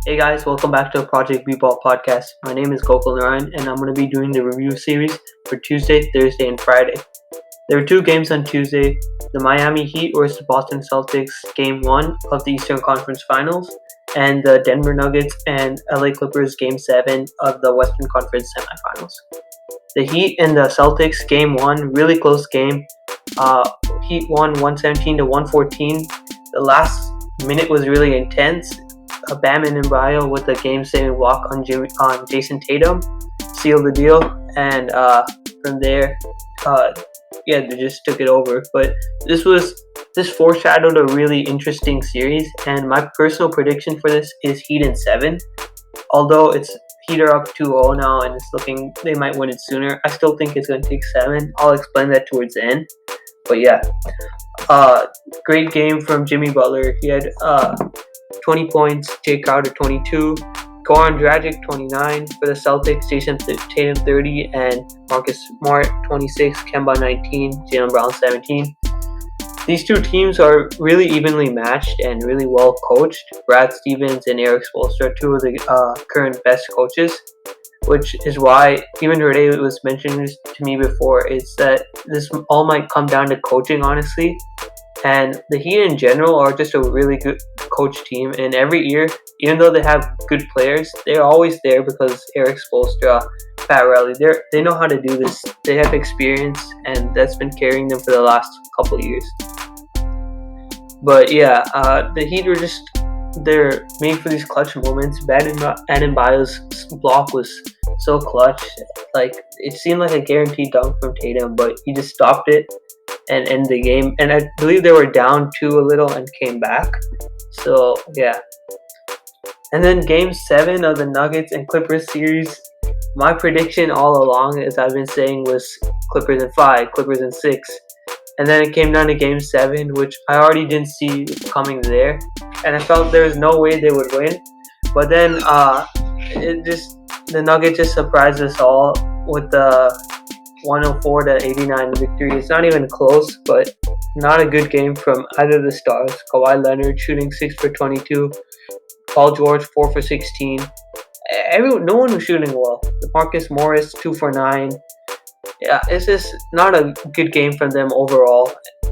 Hey guys, welcome back to the Project B-Ball podcast. My name is Gokul Narayan and I'm going to be doing the review series for Tuesday, Thursday, and Friday. There were two games on Tuesday, the Miami Heat versus the Boston Celtics Game 1 of the Eastern Conference Finals, and the Denver Nuggets and LA Clippers Game 7 of the Western Conference Semifinals. The Heat and the Celtics Game 1, really close game. Heat won 117 to 114. The last minute was really intense. Bam Adebayo with a game-saving block on Jason Tatum sealed the deal, and from there, they just took it over. But this foreshadowed a really interesting series, and my personal prediction for this is Heat in 7. Although Heat are up 2-0 now, and it's looking they might win it sooner. I still think it's going to take 7. I'll explain that towards the end. But yeah, great game from Jimmy Butler. He had 20 points, Jay Crowder 22, Goran Dragic 29 for the Celtics, Jason Tatum 30, and Marcus Smart 26, Kemba 19, Jaylen Brown 17. These two teams are really evenly matched and really well coached. Brad Stevens and Eric Spoelstra are two of the current best coaches, which is why even Renee was mentioning this to me before, is that this all might come down to coaching, honestly. And the Heat in general are just a really good coach team, and every year, even though they have good players, they're always there because Eric Spoelstra, Pat Riley, they know how to do this. They have experience, and that's been carrying them for the last couple of years. But yeah, the Heat they're made for these clutch moments. Adebayo's block was so clutch. Like, it seemed like a guaranteed dunk from Tatum, but he just stopped it and end the game. And I believe they were down 2 a little and came back. So yeah. And then Game 7 of the Nuggets and Clippers series, my prediction all along, as I've been saying, was Clippers in 5, Clippers in 6. And then it came down to Game 7, which I already didn't see coming there. And I felt there was no way they would win. But then the Nuggets just surprised us all with the 104 to 89 victory. It's not even close, but not a good game from either of the stars. Kawhi Leonard shooting 6 for 22, Paul George 4 for 16. No one was shooting well. Marcus Morris 2 for 9. Yeah, it's just not a good game from them overall.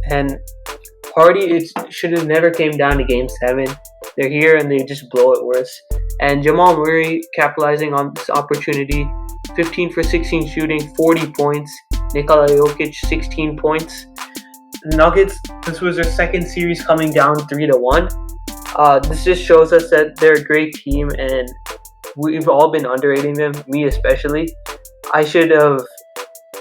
And it should have never came down to Game 7. They're here and they just blow it worse. And Jamal Murray capitalizing on this opportunity. 15 for 16 shooting, 40 points. Nikola Jokic, 16 points. Nuggets, this was their second series coming down 3-1. This just shows us that they're a great team, and we've all been underrating them, me especially. I should have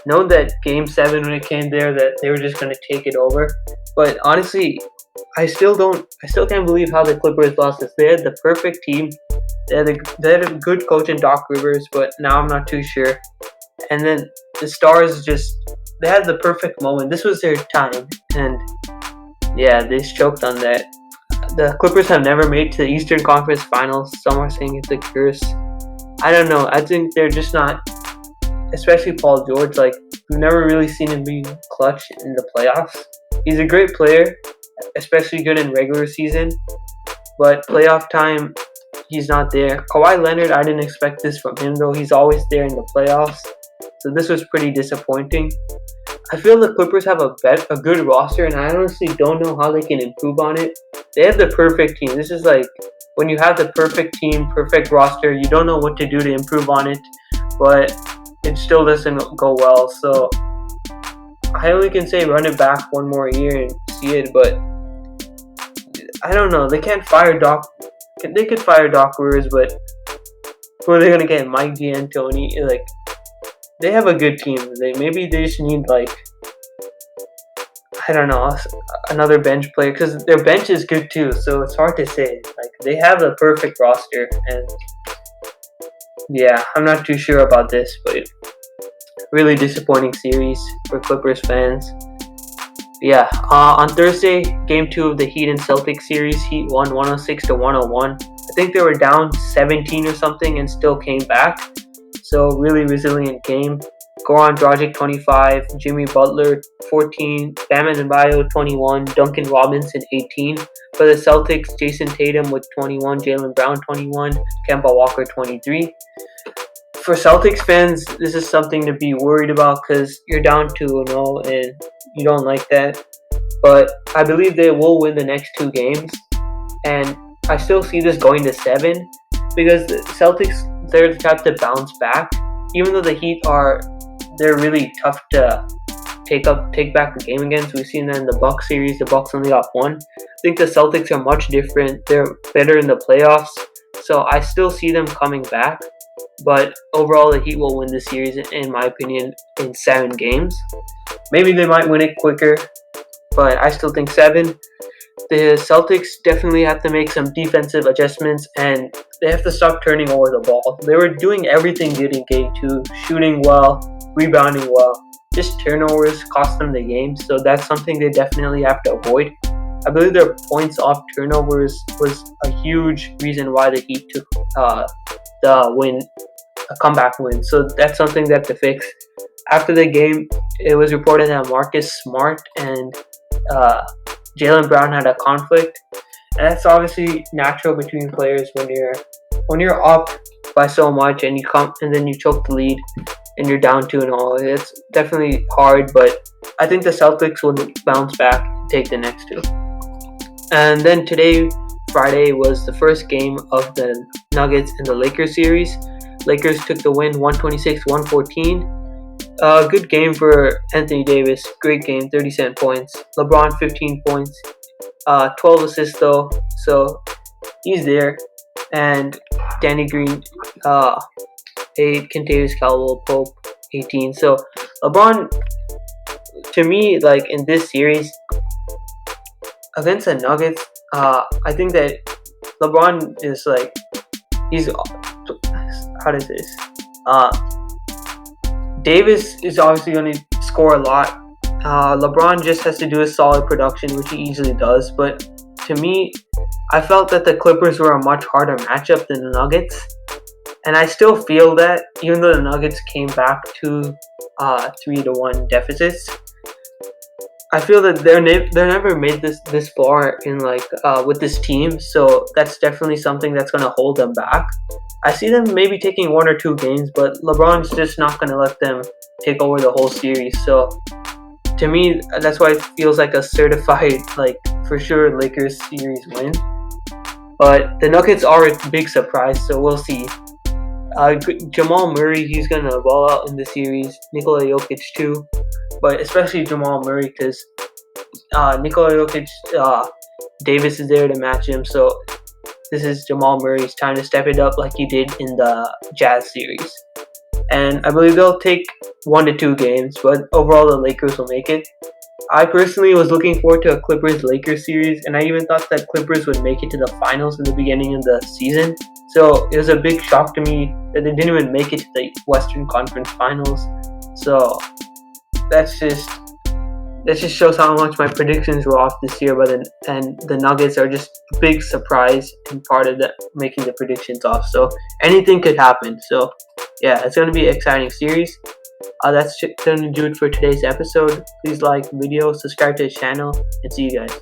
known that Game 7 when it came there that they were just going to take it over. But honestly, I still can't believe how the Clippers lost this. They had the perfect team. They had a good coach in Doc Rivers, but now I'm not too sure. And then the Stars they had the perfect moment. This was their time. And yeah, they choked on that. The Clippers have never made it to the Eastern Conference Finals. Some are saying it's a curse. I don't know. I think they're just not, especially Paul George. Like, we've never really seen him be clutch in the playoffs. He's a great player, especially good in regular season. But playoff time, he's not there. Kawhi Leonard, I didn't expect this from him, though. He's always there in the playoffs. So this was pretty disappointing. I feel the Clippers have a good roster, and I honestly don't know how they can improve on it. They have the perfect team. This is like, when you have the perfect team, perfect roster, you don't know what to do to improve on it, but it still doesn't go well. So I only can say run it back one more year and see it, but I don't know. They can't fire Doc. They could fire Doc Rivers, but who are they going to get? Mike D'Antoni? Like, they have a good team. Maybe they just need, like, I don't know, another bench player, because their bench is good too, so it's hard to say. Like, they have the perfect roster, and yeah, I'm not too sure about this, but really disappointing series for Clippers fans. Yeah, on Thursday, Game 2 of the Heat and Celtics series, Heat won 106 to 101. I think they were down 17 or something and still came back. So really resilient game. Goran Dragic 25, Jimmy Butler 14, Bam Adebayo 21, Duncan Robinson 18. For the Celtics, Jason Tatum with 21, Jaylen Brown 21, Kemba Walker 23. For Celtics fans, this is something to be worried about because you're down 2-0 and you don't like that. But I believe they will win the next 2 games, and I still see this going to 7 because the Celtics, they're the type to bounce back. Even though the Heat they're really tough to take back the game against. We've seen that in the Bucks series. The Bucks only got 1. I think the Celtics are much different. They're better in the playoffs, so I still see them coming back. But overall, the Heat will win the series, in my opinion, in 7 games. Maybe they might win it quicker, but I still think 7. The Celtics definitely have to make some defensive adjustments, and they have to stop turning over the ball. They were doing everything good in Game 2, shooting well, rebounding well. Just turnovers cost them the game, so that's something they definitely have to avoid. I believe their points off turnovers was a huge reason why the Heat took the win, a comeback win. So that's something they have to fix. After the game, it was reported that Marcus Smart and Jaylen Brown had a conflict, and that's obviously natural between players when you're up by so much and then you choke the lead and you're down 2-0. It's definitely hard, but I think the Celtics will bounce back and take the next 2. And then today, Friday, was the first game of the Nuggets and the Lakers series. Lakers took the win 126-114. Good game for Anthony Davis. Great game, 37 points. LeBron, 15 points. 12 assists though, so he's there. And Danny Green, 8. Kentavious Caldwell-Pope, 18. So LeBron, to me, like in this series against the Nuggets, I think that LeBron is like, how does this? Davis is obviously going to score a lot. LeBron just has to do a solid production, which he easily does. But to me, I felt that the Clippers were a much harder matchup than the Nuggets. And I still feel that, even though the Nuggets came back to 3-1 deficits, I feel that they're never made this far in with this team. So that's definitely something that's going to hold them back. I see them maybe taking 1 or 2 games, but LeBron's just not going to let them take over the whole series. So to me, that's why it feels like a certified, for sure, Lakers series win. But the Nuggets are a big surprise, so we'll see. Jamal Murray, he's going to ball out in the series. Nikola Jokic too, but especially Jamal Murray because Nikola Jokic, Davis is there to match him. So this is Jamal Murray's time to step it up like he did in the Jazz series. And I believe they'll take 1 to 2 games, but overall the Lakers will make it. I personally was looking forward to a Clippers-Lakers series, and I even thought that Clippers would make it to the finals in the beginning of the season. So it was a big shock to me that they didn't even make it to the Western Conference Finals. So that just shows how much my predictions were off this year. And the Nuggets are just a big surprise and part of making the predictions off. So anything could happen. So yeah, it's going to be an exciting series. That's going to do it for today's episode. Please like the video, subscribe to the channel, and see you guys.